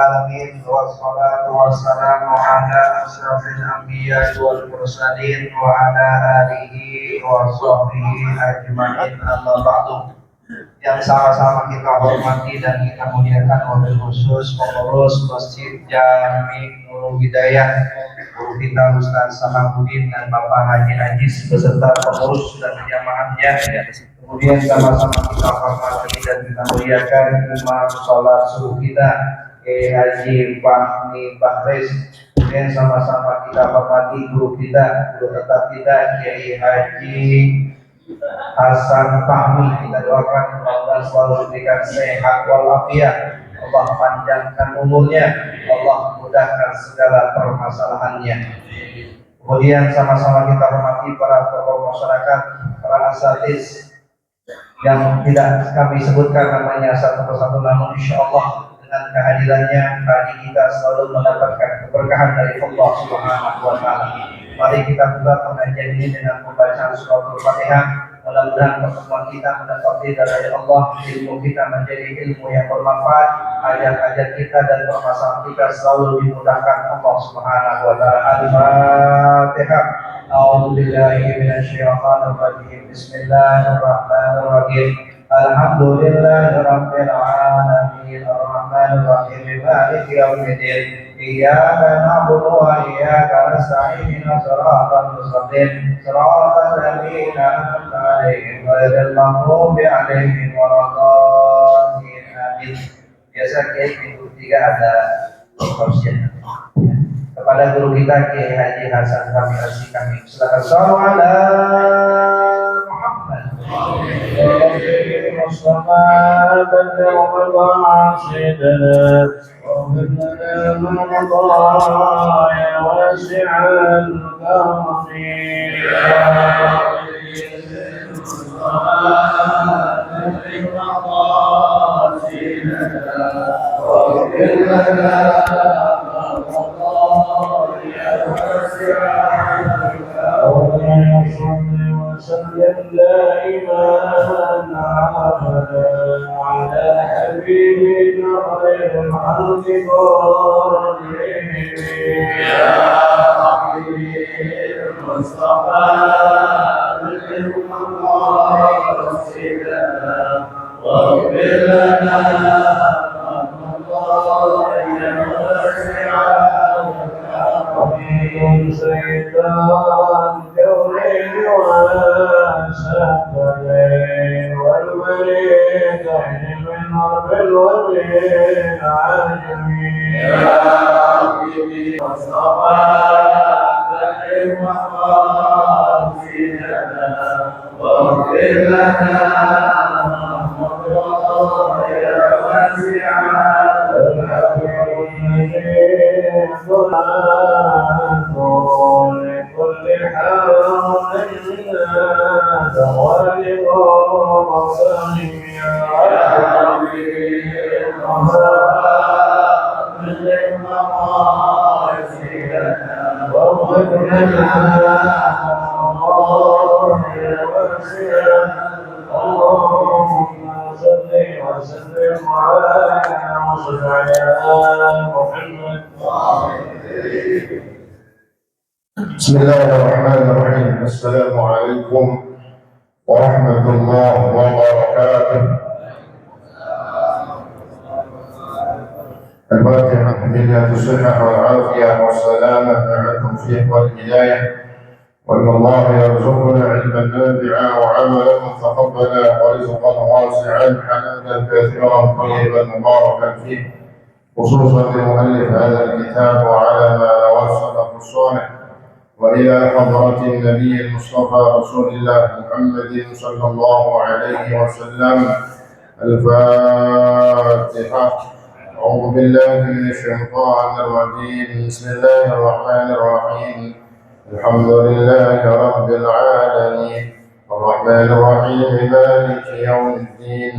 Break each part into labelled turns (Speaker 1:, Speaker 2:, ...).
Speaker 1: العالمين والصلاة والسلام على أشرف الأنبياء والمرسلين وعلى آله وصحبه أجمعين. Amma ba'du. Yang sama-sama kita hormati dan kita muliakan, wabil khusus pengurus Masjid Jami Nurul Hidayah, guru kita Ustaz Sahabuddin dan Bapak Haji Najis beserta pengurus dan jamaahnya. Kemudian sama-sama kita hormati dan kita muliakan imam sholat subuh kita Haji Fahmi Bahres. Kemudian sama-sama kita hormati guru kita, guru tetap kita Kiai Haji Hasan Fahmi. Kita doakan semoga selalu diberikan sehat walafiat, Allah panjangkan umurnya, Allah mudahkan segala permasalahannya. Kemudian sama-sama kita hormati para tokoh masyarakat, para asatiz yang tidak kami sebutkan namanya satu persatu, namun insya Allah dengan kehadirannya hari kita selalu mendapatkan keberkahan dari Allah Subhanahu wa Ta'ala. Mari kita buka pengajian ini dengan pembacaan suratul Fatihah. Mudah-mudahan pertemuan kita mendapat dari Allah, ilmu kita menjadi ilmu yang bermanfaat, ajak-ajak kita dan permasalahan kita selalu dimudahkan Allah Subhanahu wa Ta'ala. Al-Fatihah. A'udzubillahi minasyaitonir rajim. Bismillahirrahmanirrahim. Alhamdulillahirabbil alamin. Arrahmanir rahim. Maliki yaumiddin. Iyyaka na'budu wa iyyaka nasta'in. Ihdinas siratal mustaqim. Siratal ladzina an'amta 'alaihim ghairil maghdubi 'alaihim waladdallin. Amin. Biasa Kiai minggu 3 ada tausiah. Kepada guru kita Kiai Haji Hasan Fahmi kami silakan sholawat Muhammad. Mustafa balligh maqasidana wa bilna min qadaya wasi'al karami ya وسلم دائما على حبيبنا خير الخلق كلهم يا حبيب المصطفى بلغ مقاصدنا واغفر لنا سيدان كونين وسهلين والمريدين من رب الورين عالمين يا حبيبي مصطفى بلغ مقاصدنا واغفر لنا مقاصدنا واسع لكل حال دوالب ومصائب يا حبيبي بلغ مقاصدنا واغفر لنا اللهم صل وسلم على محمد.
Speaker 2: بسم الله الرحمن الرحيم. السلام عليكم ورحمة الله وبركاته. الفاتحة. بالله الصحة والعافية والسلامة على التوفيق والهداية، وإن الله يرزقنا علما نافعا وعملا متقبلا ورزقا واسعا حلالا كثيرا طيبا مباركا فيه، خصوصا لمؤلف هذا الكتاب وعلى ما وصفه الصالح، وإلى حضرة النبي المصطفى رسول الله محمد صلى الله عليه وسلم. الفاتحة. أعوذ بالله من الشيطان الرجيم. بسم الله الرحمن الرحيم. الحمد لله رب العالمين الرحمن الرحيم مالك يوم الدين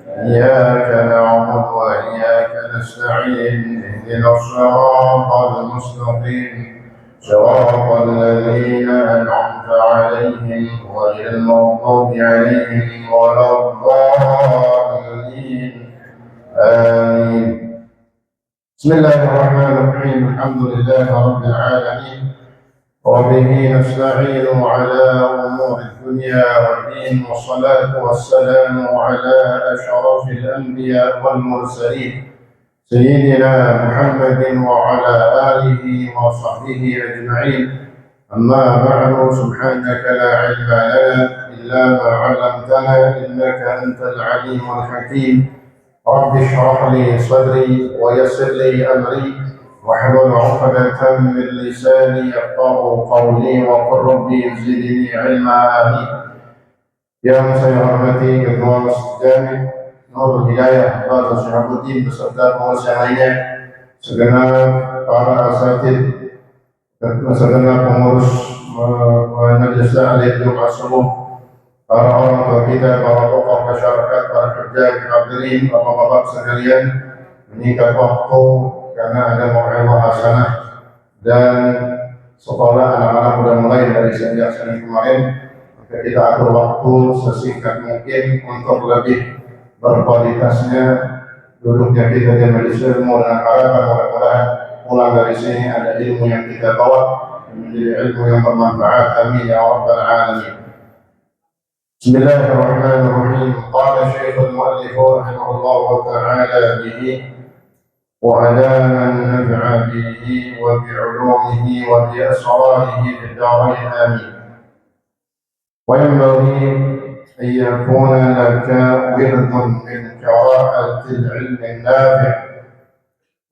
Speaker 2: إياك نعبد وإياك نستعين اهدنا الصراط المستقيم صراط الذين أنعمت عليهم غير المغضوب عليهم ولا الضالين آمين. بسم الله الرحمن الرحيم. الحمد لله رب العالمين، وبه نستعين على أمور الدنيا والدين، والصلاة والسلام على أشرف الأنبياء والمرسلين سيدنا محمد وعلى آله وصحبه أجمعين. أما بعد، سبحانك لا علم لنا إلا ما علمتنا إنك أنت العليم الحكيم. رب اشرح لي صدري ويسر لي أمري واحلل عقدة من لساني يفقه قولي وقل ربي زدني علما. آمين. Yang saya hormati Ketua Masjid Jami Nurul Hidayah Bapak Syahabuddin beserta pengurus yang lainnya, segenap para asatid, segenap pengurus Majelis Ta'lim Jumat Subuh, para orang tua kita, para tokoh masyarakat, para kerja hadirin, bapak-bapak sekalian, menyingkat waktu karena ada mau'izah hasanah dan sekolah anak-anak sudah mulai dari sejak Senin kemarin. Maka kita atur waktu sesingkat mungkin untuk lebih berkualitasnya duduknya kita di majelis ilmu, dengan harapan mudah-mudahan pulang dari sini ada ilmu yang kita bawa menjadi ilmu yang bermanfaat. Amin ya rabbal alamin. Bismillahirrahmanirrahim. Qala Syekh al-Mu'allif rahimahullah ta'ala bihi wa ala man naf'a bihi wa bi'ulumihi wa bi asrarihi fid darain. Amin. وينبغي أن يكون لك ورد من قراءة العلم النافع،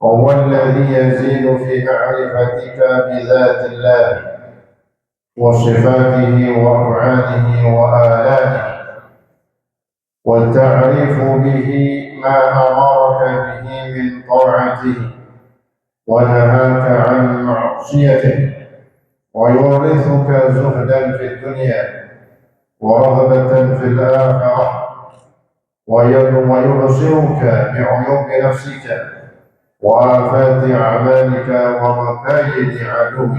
Speaker 2: وهو الذي يزيد في معرفتك بذات الله وصفاته وأفعاله وآلائه، وتعرف به ما أمرك به من طاعته ونهاك عن معصيته، ويورثك زهدا في الدنيا ورغبة في الآخرة، ويبصرك بعيوب نفسك وآفات أعمالك ومكايد عدوك.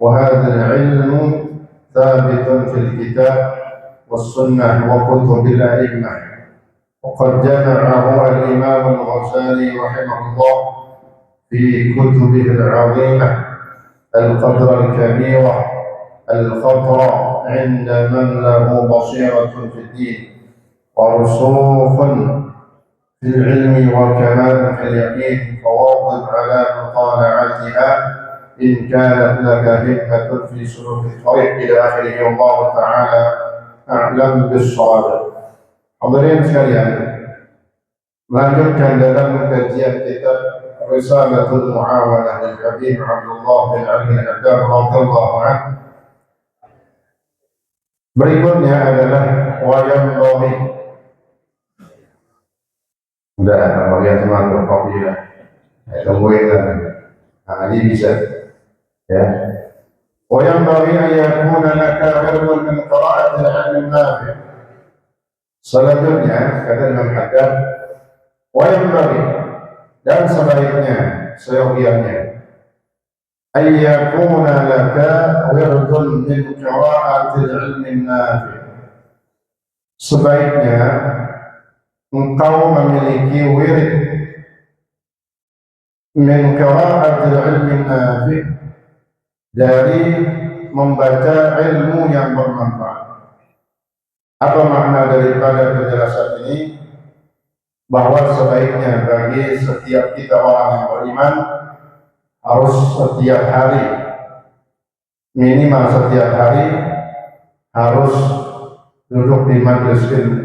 Speaker 2: وهذا العلم ثابت في الكتاب والسنة وكتب الأئمة، وقد جمعه الإمام الغزالي رحمه الله في كتبه العظيمة القدر الكبيرة الخطرة عند من له بصيرة في الدين ورسوخ في العلم وكمال في اليقين، فواظب على مطالعتها إن كانت لك همة في سلوك الطريق إلى آخره. والله تعالى أعلم بالصواب. Hadirin sekalian, melanjutkan dalam kajian kitab Risalatul Muawalah dari Habib Abdullah bin Ali Al-Haddad radhiyallahu anhu. Berikutnya adalah wayang rohi. Udah, bagian teman kopi ya. Tungguin kan. Nah, ini bisa. Ya. Wayang rohi ayakuna laka wirdun min qira'atil ilmi nafi'. Selanjutnya kata Imam Haddad, wayang rohi dan sebaiknya, seyogiannya, ayyakuna laka wirdun min qira'atil ilmi nafi'. Sebaiknya engkau memiliki wirid min qira'atil ilmi nafi', dari membaca ilmu yang bermanfaat. Apa makna daripada penjelasan ini? Bahwa sebaiknya bagi setiap kita orang yang beriman harus setiap hari, minimal setiap hari harus duduk di majelis ilmu.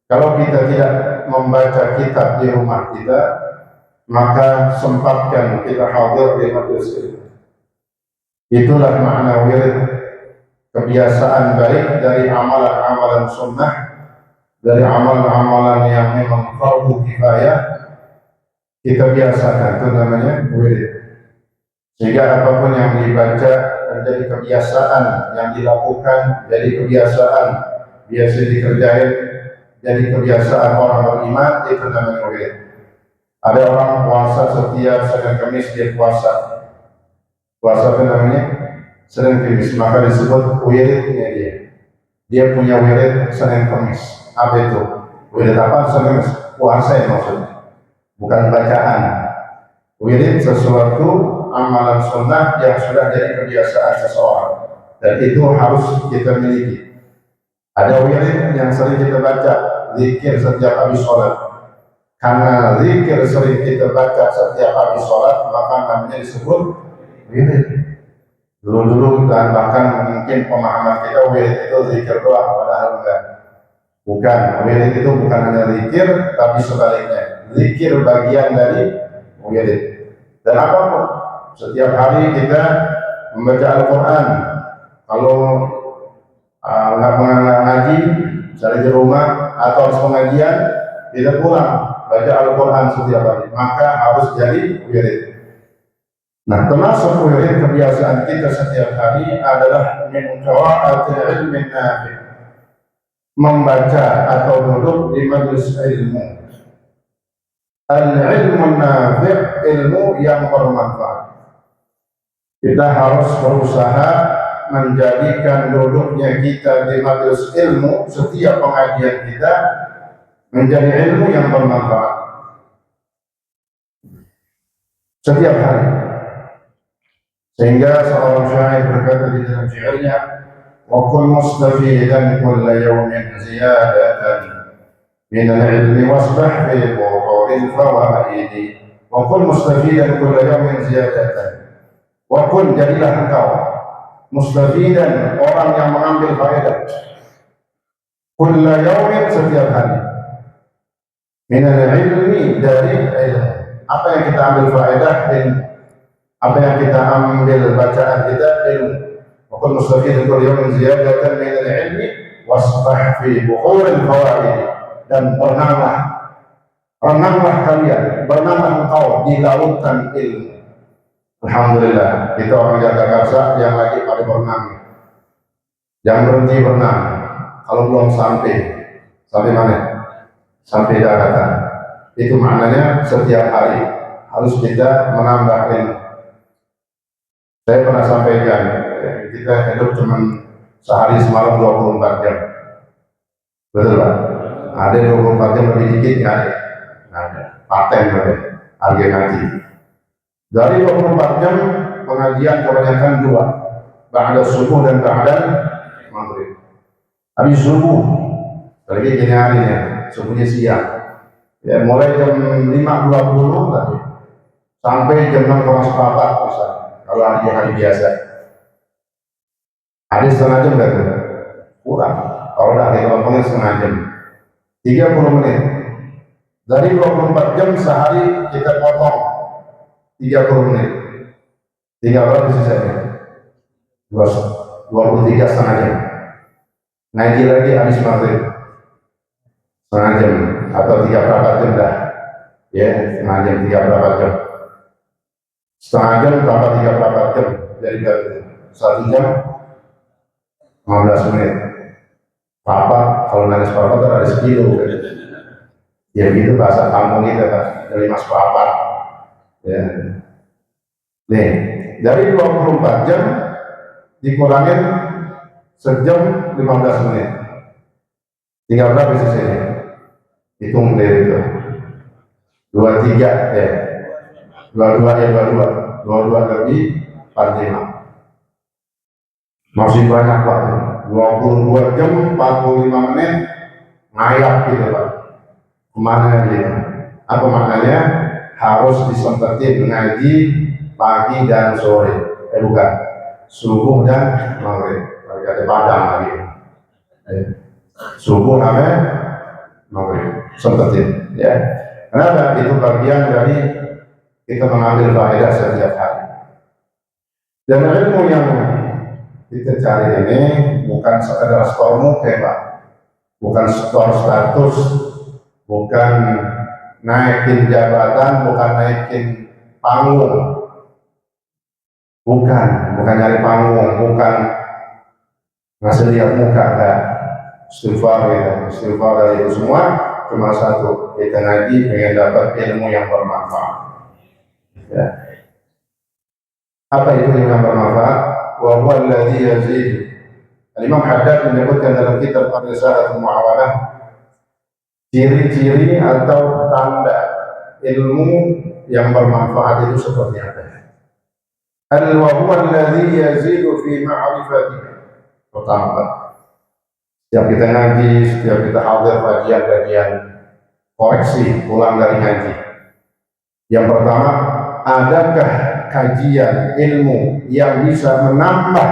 Speaker 2: Kalau kita tidak membaca kitab di rumah kita, maka sempatkan kita hadir di majelis ilmu. Itulah makna wirid, kebiasaan baik dari amalan-amalan sunnah, dari amalan-amalan yang memang fardu kifayah, kita biasakan, itu namanya wirid. Sehingga apapun yang dibaca menjadi kebiasaan, yang dilakukan jadi kebiasaan, biasa dikerjain jadi kebiasaan orang beriman, itu namanya wirid. Ada orang puasa setiap Senin Kamis dia puasa. Puasa itu namanya Senin Kamis, maka disebut wiridnya dia. Dia punya wirid Senin Kamis. Apa itu? Wirid apa? Senin Kamis. Puasa ya maksudnya, bukan bacaan. Wirid sesuatu amalan sunnah yang sudah jadi kebiasaan seseorang, dan itu harus kita miliki. Ada wirid yang sering kita baca, zikir setiap habis sholat. Karena zikir sering kita baca setiap habis sholat, maka namanya disebut wirid. Dulu-dulu dan bahkan mungkin pemahaman kita wirid itu zikir doang, padahal enggak. Bukan, wirid itu bukan hanya zikir, tapi sebaliknya. Zikir bagian dari wirid. Dan apapun, setiap hari kita membaca Al-Quran. Kalau nggak ngaji, misalnya di rumah atau harus pengajian, kita pulang baca Al-Quran setiap hari, maka harus jadi wirid. Nah, termasuk wirid kebiasaan kita setiap hari adalah min qiraatil ilmin nafi', membaca atau duduk di majelis ilmu. Al-ilmu nafi', ilmu yang bermanfaat. Kita harus berusaha menjadikan duduknya kita di majelis ilmu, setiap pengajian kita menjadi ilmu yang bermanfaat setiap hari. Sehingga seorang syair berkata di dalam syairnya, wa kun mustafidan kulla yawmin ziyadatan min al-ilmi wasbah fi buhuril fawaid. Wa kun mustafidan kulla yawmin ziyadatan. Wa kun, jadilah engkau mustafidan, orang yang mengambil faedah, kulla yawmin, setiap hari, min al-ilmi, dari ilmu. Apa yang kita ambil faedah? Ilmu. Apa yang kita ambil bacaan kita? Ilmu. Wa kun mustafidan kulla yawmin ziyadatan min al-ilmi wasbah fi buhuril fawaid. Dan renanglah kalian, berenanglah engkau di lautan ilmu. Alhamdulillah, kita orang Jakarta yang lagi pada berenang. Jangan berhenti berenang. Kalau belum sampai mana? Sampai daratan. Itu maknanya setiap hari harus kita menambah ilmu. Saya pernah sampaikan, kita hidup cuma sehari semalam 24 jam. Betul Pak? Ada 24 jam lebih dikit, nggak ada. Paten berarti, harga ngaji. Dari 24 jam pengajian kebanyakan 2, ba'da subuh dan ba'da maghrib. Habis subuh, lagi gini harinya, subuhnya siang. Ya, mulai jam 5.20 tadi sampai jam 6.15 misalnya, kalau hari biasa. Ada setengah jam enggak tuh? Kurang. Kalau udah kita ngomongin setengah jam, 30 menit. Dari 24 jam sehari kita potong 30 menit. Tinggal berapa sisanya? 23 setengah jam. Ngaji lagi habis maghrib setengah jam atau 3/4 jam dah. Ya, setengah jam, 3/4 jam. Setengah jam tambah 3/4 jam, jadi 1 jam 15 menit. Papat, kalau nangis papat ada sekilo. Ya gitu bahasa kampung kita kan, dari mas papat. Ya. Nih, dari 24 jam dikurangin sejam 15 menit. Tinggal berapa sisanya? Hitung dari itu. 23 ya. 22 lebih 45. Masih banyak waktu. 22 jam 45 menit ngayap gitu Pak. Kemana gitu? Apa maknanya? Harus disempetin ngaji pagi dan sore. Bukan, subuh dan maghrib. Ada padang lagi. Subuh sampai maghrib, sempetin. Ya. Kenapa? Itu bagian dari kita mengambil faedah setiap hari. Dan ilmu yang kita cari ini bukan sekedar skor muka, Pak. Bukan skor status, bukan naikin jabatan, bukan naikin panggung, bukan nyari panggung, bukan ngasih lihat muka, enggak. Istighfar dari itu semua cuma satu, kita ngaji pengen dapat ilmu yang bermanfaat. Ya. Apa itu ilmu yang bermanfaat? Wa huwa alladhi yazid. Imam Haddad menyebutkan dalam kitab Ar-Risalah Al-Mu'awalah, ciri-ciri atau tanda ilmu yang bermanfaat itu seperti apa? Wa huwa alladhi yazidu fi ma'rifatihi. Pertama, setiap kita ngaji, setiap kita hadir kajian-kajian, koreksi ulang dari ngaji. Yang pertama, adakah kajian ilmu yang bisa menambah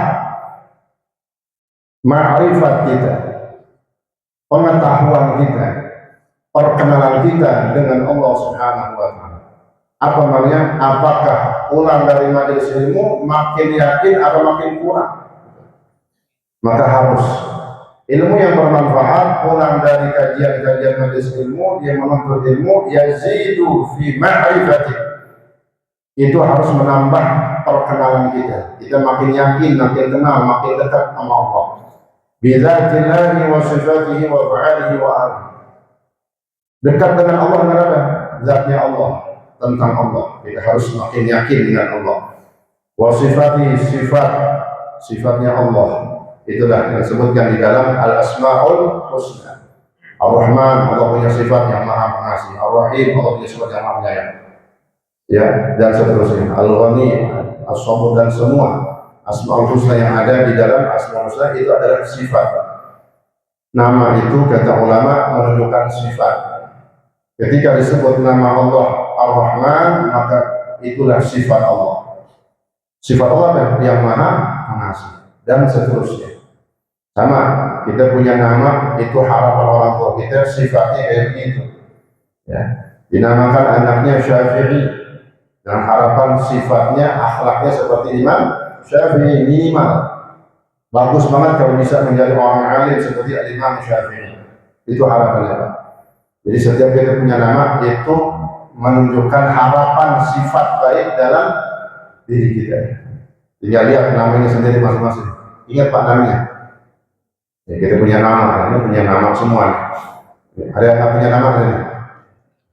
Speaker 2: ma'rifat kita, pengetahuan kita, perkenalan kita dengan Allah Subhanahu wa Ta'ala? Apa namanya? Apakah ulang dari majelis ilmu makin yakin atau makin kurang? Maka harus ilmu yang bermanfaat, pulang dari kajian-kajian majelis ilmu, dia menuntut ilmu, yazidu fi ma'rifati. Itu harus menambah perkenalan kita. Kita makin yakin, makin kenal, makin dekat sama Allah. Bidzatillahi wa sifatihi wa fa'alihi wa alihi. Dekat dengan Allah kenapa? Zatnya Allah, tentang Allah. Kita harus makin yakin dengan Allah. Wa sifatihi, sifatnya Allah. Itulah yang disebutkan di dalam Al-Asma'ul Husna. Ar-Rahman, Allah punya sifat yang maha pengasih. Ar-Rahim, Allah punya sifat yang maha penyayang. Ya, dan seterusnya. Al-Ghani, As-Sabur, dan semua Asma'ul Husna yang ada di dalam Asma'ul Husna itu adalah sifat. Nama itu kata ulama menunjukkan sifat. Ketika disebut nama Allah Ar-Rahman, maka itulah sifat Allah. Sifat Allah yang maha pengasih dan seterusnya. Sama, kita punya nama, itu harapan orang tua kita, sifatnya kayak begitu. Ya, dinamakan anaknya Syafi'i, dengan harapan sifatnya, akhlaknya seperti Imam Syafi'i minimal. Bagus banget kalau bisa menjadi orang alim seperti Imam Syafi'i. Itu harapannya, Pak. Jadi setiap kita punya nama, itu menunjukkan harapan sifat baik dalam diri kita. Tinggal lihat namanya sendiri masing-masing. Ingat Pak namanya. Ya, kita punya nama, ini punya nama semua. Ada yang nggak punya nama ini?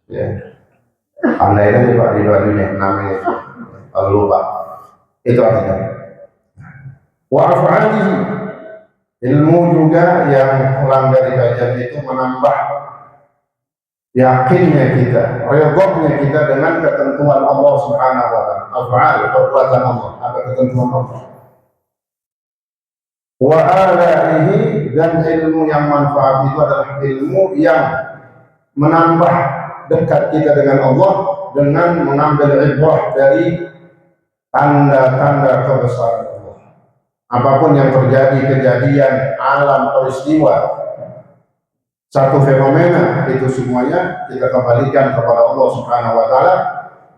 Speaker 2: Ya, andai aja Pak di bajunya namanya. Kalau lupa, itu artinya. Wa af'alihi, ilmu juga yang pulang dari kajian itu menambah yakinnya kita, redhonya kita dengan ketentuan Allah Subhanahu wa Ta'ala. Af'al, perbuatan Allah, apa ketentuan Allah. Wa alaihi, dan ilmu yang manfaat itu adalah ilmu yang menambah dekat kita dengan Allah dengan mengambil ibrah dari tanda-tanda kebesaran Allah. Apapun yang terjadi, kejadian, alam, peristiwa, satu fenomena, itu semuanya kita kembalikan kepada Allah Subhanahu wa Ta'ala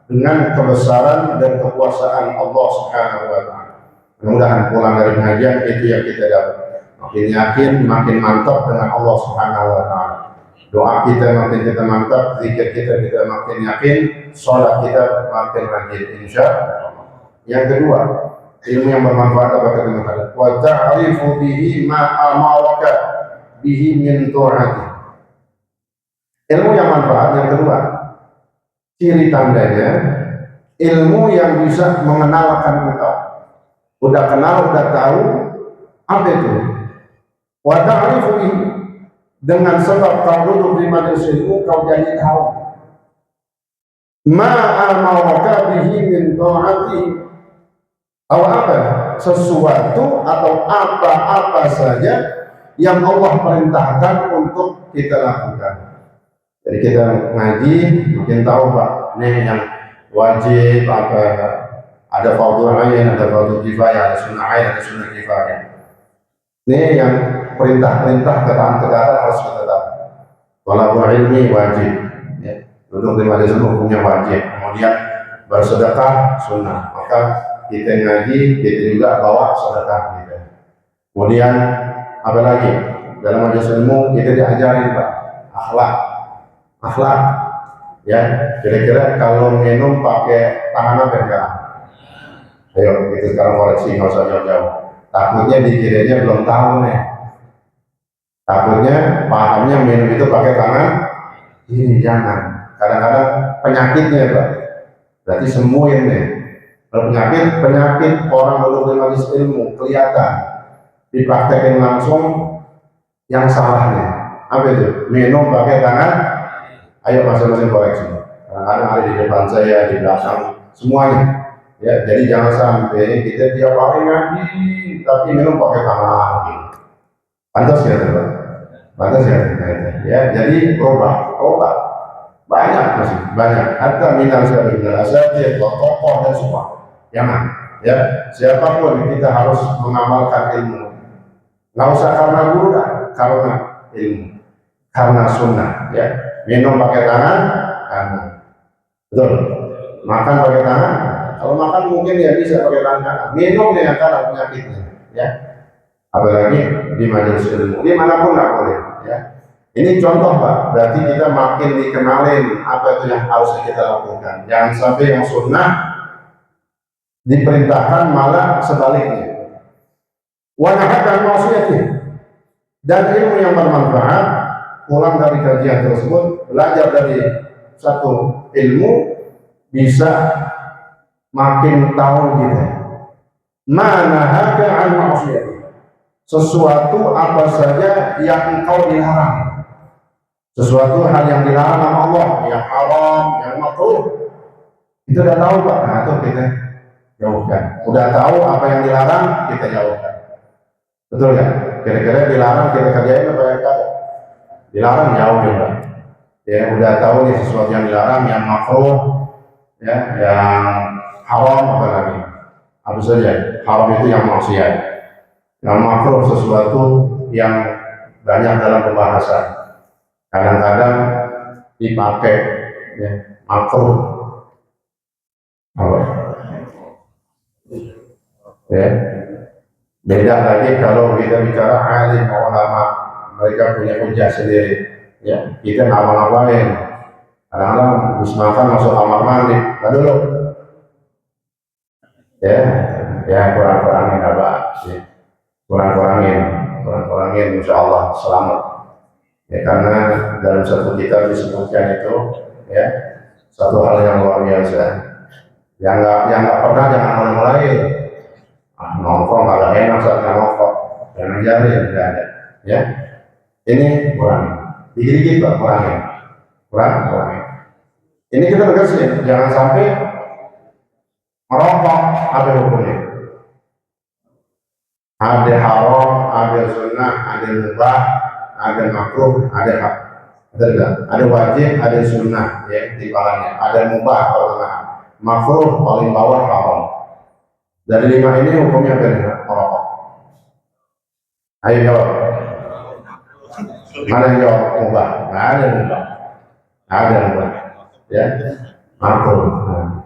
Speaker 2: dengan kebesaran dan kekuasaan Allah Subhanahu wa Ta'ala. Mudah-mudahan pulang dari pengajian itu yang kita dapat. Makin yakin, makin mantap dengan Allah Subhanahu wa Ta'ala. Doa kita makin kita mantap, zikir kita makin yakin, sholat kita makin rajin, insya Allah. Yang kedua, ilmu yang bermanfaat apa kata Muhammad? Wa ta'rifu bihi ma amaraka bihi min ta'ati. Ilmu yang manfaat yang kedua, ciri tandanya ilmu yang bisa mengenalkan engkau. Udah kenal, udah tahu apa itu. Wa ta'rifu bihi, dengan sebab kau duduk di majelis ilmu kau jadi tahu. Ma amaraka bihi min ta'ati, apa? Sesuatu atau apa-apa saja yang Allah perintahkan untuk kita lakukan. Jadi kita ngaji mungkin tahu Pak, ini yang wajib apa, ada fardhu ain, ada fardhu kifayah, ada sunnah ain, ada sunnah kifayah. Ini yang perintah-perintah ketaatan harus kita tahu. Thalabul ilmi wajib, ya. Duduk di majelis hukumnya wajib. Kemudian bersedekah sunnah. Maka kita ngaji, kita juga bawa sedekah kita. Kemudian apa lagi? Dalam majelis ilmu kita diajarin Pak, akhlak. Ya, kira-kira kalau minum pakai tangan apa enggak? Ayo kita sekarang koreksi, nggak usah jauh-jauh. Takutnya dikiranya belum tahu nih. Takutnya pahamnya minum itu pakai tangan ini, jangan. Kadang-kadang penyakitnya Pak, berarti sembuhin nih. Kalau penyakit orang duduk di majelis ilmu kelihatan, dipraktekin langsung yang salahnya. Apa itu? Minum pakai tangan. Ayo masing-masing koreksi. Kadang-kadang ada di depan saya, di belakang, semuanya. Ya, jadi jangan sampai kita tiap hari ngaji tapi minum pakai tangan. Gitu. Pantas ya, teman. Pantas ya, ya. Jadi obat banyak masih banyak. Hatta minal asatidz, tokoh dan semua. Jangan. Ya, siapapun kita harus mengamalkan ilmu. Nggak usah karena guru, karena ilmu, karena sunnah. Ya, minum pakai tangan, karena betul. Makan pakai tangan. Kalau makan mungkin ya bisa pakai tangan. Minum dengan cara penyakitnya. Ya, apalagi di majelis ilmu. Dimanapun nggak boleh. Ya. Ini contoh Pak. Berarti kita makin dikenalin apa itu yang harus kita lakukan. Jangan sampai yang sunnah diperintahkan malah sebaliknya. Wanahakan maksiatin, dan ilmu yang bermanfaat. Pulang dari kajian tersebut, belajar dari satu ilmu bisa makin tahu kita. Manahaka an maksiatin, sesuatu apa saja yang engkau dilarang, sesuatu hal yang dilarang sama Allah, yang haram, yang makruh, itu udah tahu Pak. Nah itu kita jauhkan. Udah tahu apa yang dilarang, kita jauhkan. Betul ya? Kira-kira dilarang kita kerjain apa ya Kak? Dilarang jauh juga. Ya udah tahu nih sesuatu yang dilarang, yang makruh, ya, yang haram apa lagi? Apa saja? Haram itu yang maksiat. Yang makruh sesuatu yang banyak dalam pembahasan. Kadang-kadang dipakai ya, makruh. Apa? Ya. Beda lagi kalau kita bicara alim ulama, mereka punya hujah sendiri. Ya, kita ngapa-ngapain. Kadang-kadang habis makan masuk kamar mandi, dulu. Ya kurang-kurangin apa? Ya. Kurang-kurangin, insya Allah selamat. Ya karena dalam satu kitab disebutkan itu, ya satu hal yang luar biasa. Yang nggak pernah jangan mulai. Nongkrong agak enak saat nongkrong, jangan jari tidak ada. Ya, ini kurang. Dikit-dikit Pak, kurang. Ini kita tegasin, jangan sampai merokok ada hukumnya. Ada haram, ada sunnah, ada mubah, ada makruh, ada hak. Ada wajib, ada sunnah, ya timbalannya. Ada mubah kalau tengah, makruh paling bawah haram. Dari 5 ini hukumnya apa nih? Merokok. Ayo jawab. Mana yang jawab mubah? Nggak ada mubah. Ya, makruh.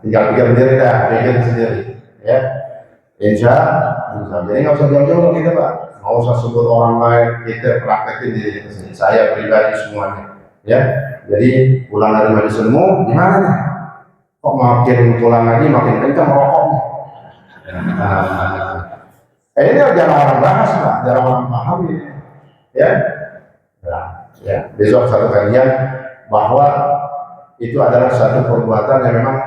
Speaker 2: Tinggal pikir sendiri Ya, insya. Jadi nggak usah jauh-jauh kita Pak. Nggak usah sebut orang lain. Kita praktekin diri kita sendiri. Saya pribadi semuanya. Ya, jadi pulang dari majelis ilmu gimana nih? Kok makin pulang lagi makin kencang merokoknya? Ini jarang orang bahas Pak, jarang orang paham ini. Ya, besok satu kajian bahwa itu adalah satu perbuatan yang memang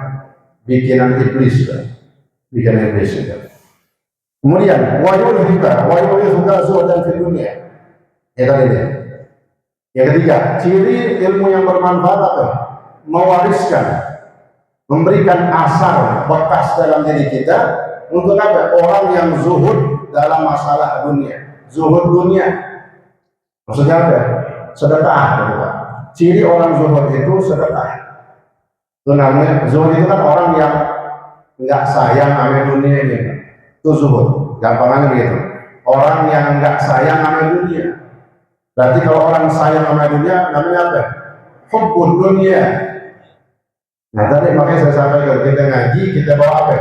Speaker 2: bikinan iblis, bikinan iblis itu. Kemudian wajib juga zuhdan fil dunia. Ya tadi ini. Yang ketiga, ciri ilmu yang bermanfaat apa? Mewariskan, memberikan asar bekas dalam diri kita. Untuk apa? Orang yang zuhud dalam masalah dunia. Zuhud dunia. Maksudnya apa? Sedekah. Ciri orang zuhud itu sedekah. Itu namanya, zuhud itu kan orang yang nggak sayang sama dunia ini. Itu zuhud. Gampangannya begitu. Orang yang nggak sayang sama dunia. Berarti kalau orang sayang sama dunia, namanya apa? Hubbud dunia. Nah tadi makanya saya sampaikan, kita ngaji, kita bawa apa?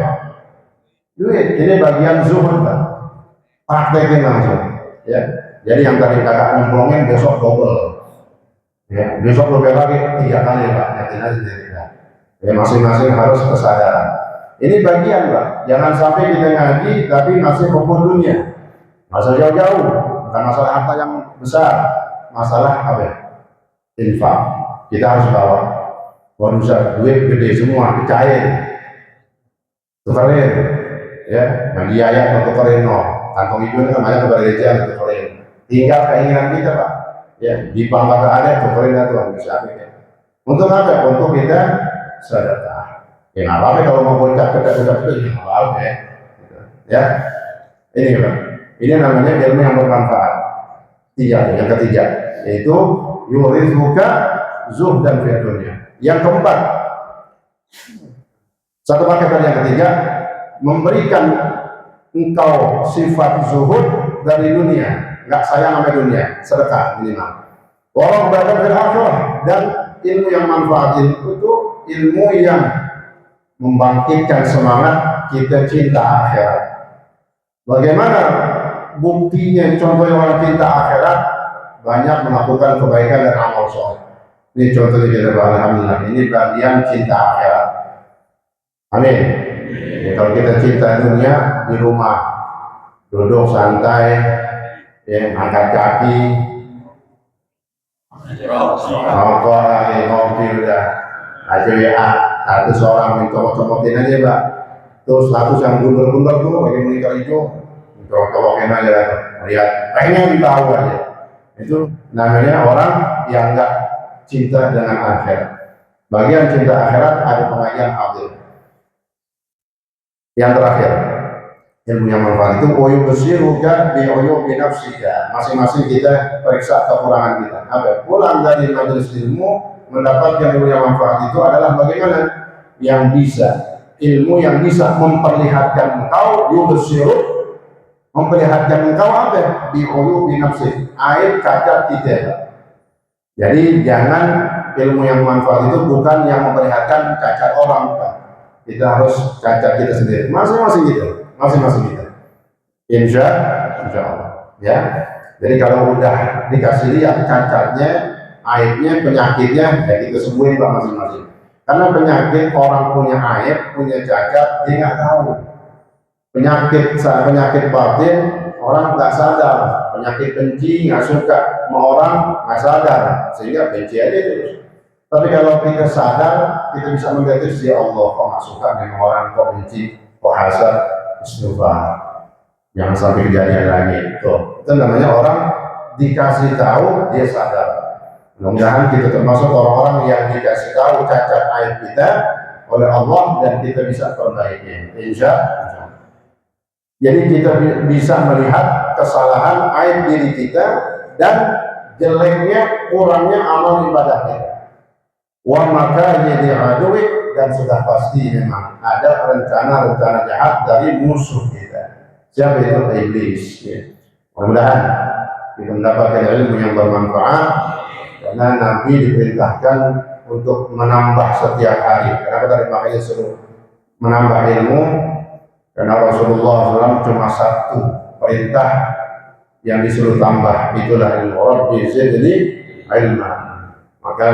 Speaker 2: Duit, ini bagian zuhud Pak. Praktekin langsung. Ya, jadi yang tadi kakak nyemplungin besok double. Ya, besok double lagi 3 kali Pak. Yakin aja. Ya masing-masing harus kesadaran. Ini bagian Pak. Jangan sampai kita ngaji tapi masih fokus dunia. Masalah jauh-jauh, bukan masalah harta yang besar, masalah apa? Infak. Kita harus bawa. Waduh, duit gede semua, dicair, tukerin. Ya, bagi ayat tukerin kantong hijau itu namanya kepada gereja tukerin. Tinggal keinginan kita Pak. Ya, di bank ada tukerin atau bisa. Untuk apa? Untuk kita sedekah. Ya nggak apa-apa kalau mau bocah kedap-kedap itu nggak apa-apa ya. Ya, ini Pak. Ini namanya ilmu yang bermanfaat. Yang ketiga, yaitu yurithuka zuhdan fid dunya. Yang keempat, satu paket yang ketiga, memberikan engkau sifat zuhud dari dunia, nggak sayang sama dunia, sedekah minimal. Walau berada di akhirah, dan ilmu yang manfaat itu ilmu yang membangkitkan semangat kita cinta akhirat. Bagaimana buktinya? Contohnya orang cinta akhirat banyak melakukan kebaikan dan amal soleh. Ini contohnya kita alhamdulillah. Ini bagian cinta akhirat. Amin. Ya, kalau kita cinta dunia di rumah, duduk santai, ya, angkat kaki, rokok lagi, ngopi udah, aja ya, satu seorang mencomot-comotin aja Pak. Terus satu yang gundul-gundul tuh, bagi menikah hijau, coba-cobain aja lah, lihat, pengen tahu aja. Itu namanya orang yang enggak cinta dengan akhirat. Bagian cinta akhirat ada pengajian adil. Yang terakhir, ilmu yang manfaat itu oyu besiruka bi oyu bi nafsika. Masing-masing kita periksa kekurangan kita. Apa? Pulang dari majelis ilmu mendapatkan ilmu yang manfaat itu adalah bagaimana yang bisa ilmu yang bisa memperlihatkan engkau yubsiru, memperlihatkan engkau apa? Bi oyu bi nafsi, air cacat kita. Jadi jangan ilmu yang manfaat itu bukan yang memperlihatkan cacat orang, bukan. Kita harus cacat kita sendiri, masing-masing kita. Insya Allah, ya. Jadi kalau udah dikasih lihat cacatnya, aibnya, penyakitnya, ya kita sembuhin Pak masing-masing. Karena penyakit orang punya aib, punya cacat, dia nggak tahu. Penyakit batin orang nggak sadar, penyakit benci nggak suka sama orang nggak sadar, sehingga benci aja terus. Tapi kalau kita sadar, kita bisa mendeteksi, ya Allah, kok nggak suka dengan orang, kok benci, kok hasad, istighfar. Jangan sampai kejadian lagi. Tuh, itu namanya orang dikasih tahu, dia sadar. Mudah-mudahan kita termasuk orang-orang yang dikasih tahu cacat aib kita oleh Allah dan kita bisa perbaiki. Insya Allah. Jadi kita bisa melihat kesalahan aib diri kita dan jeleknya, kurangnya amal ibadah kita. Wa makanya di'aduik, dan sudah pasti memang ada rencana-rencana jahat dari musuh kita. Siapa itu? Iblis. Ya. Mudah-mudahan kita mendapatkan ilmu yang bermanfaat, karena Nabi diperintahkan untuk menambah setiap hari. Kenapa tadi makanya suruh menambah ilmu? Karena Rasulullah SAW cuma satu perintah yang disuruh tambah, itulah ilmu. Rabbi zidni ilma. Maka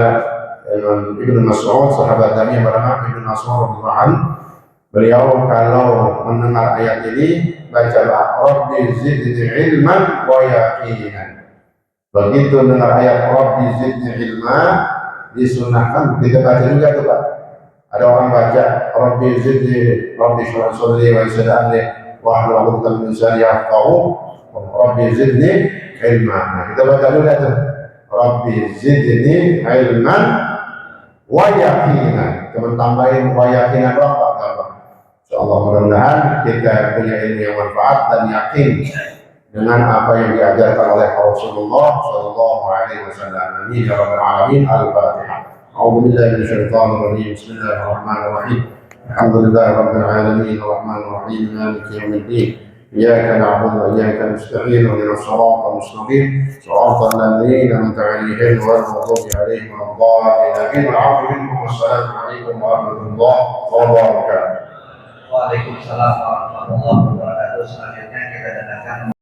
Speaker 2: Ibnu Mas'ud, sahabat Nabi yang bernama Ibnu Mas'ud radhiyallahu, beliau kalau mendengar ayat ini bacalah Rabbi zidni ilman wa yaqinan. Begitu dengar ayat Rabbi zidni ilma, disunahkan kita baca juga tuh Pak. Ada orang baca Rabbi zidni, Rabbi shrah sadri wa yassir amri wahlul 'uqdatam min lisani yafqahu Rabbi zidni ilma. Nah, kita baca juga tuh Rabbi zidni ilman wa yaqinan. Teman tambahin wa yaqinan doang Pak, gampang. Insyaallah mudah-mudahan kita punya ilmu yang manfaat dan yakin dengan apa yang diajarkan oleh Rasulullah sallallahu alaihi wasallam. Amin ya rabbal alamin. Al-Fatihah. A'udzu billahi minasyaitonir rajim. Bismillahirrahmanirrahim. Alhamdulillahi rabbil alamin arrahmanir rahim maliki yaumiddin. Iyyaka na'budu wa iyyaka nasta'in. Ihdinas siratal mustaqim. Siratal ladzina an'amta 'alaihim ghairil maghdubi 'alaihim waladdallin. A'udzu billahi wassalamu alaikum warahmatullahi wabarakatuh.
Speaker 1: Waalaikumsalam warahmatullahi wabarakatuh. Selanjutnya kita dengarkan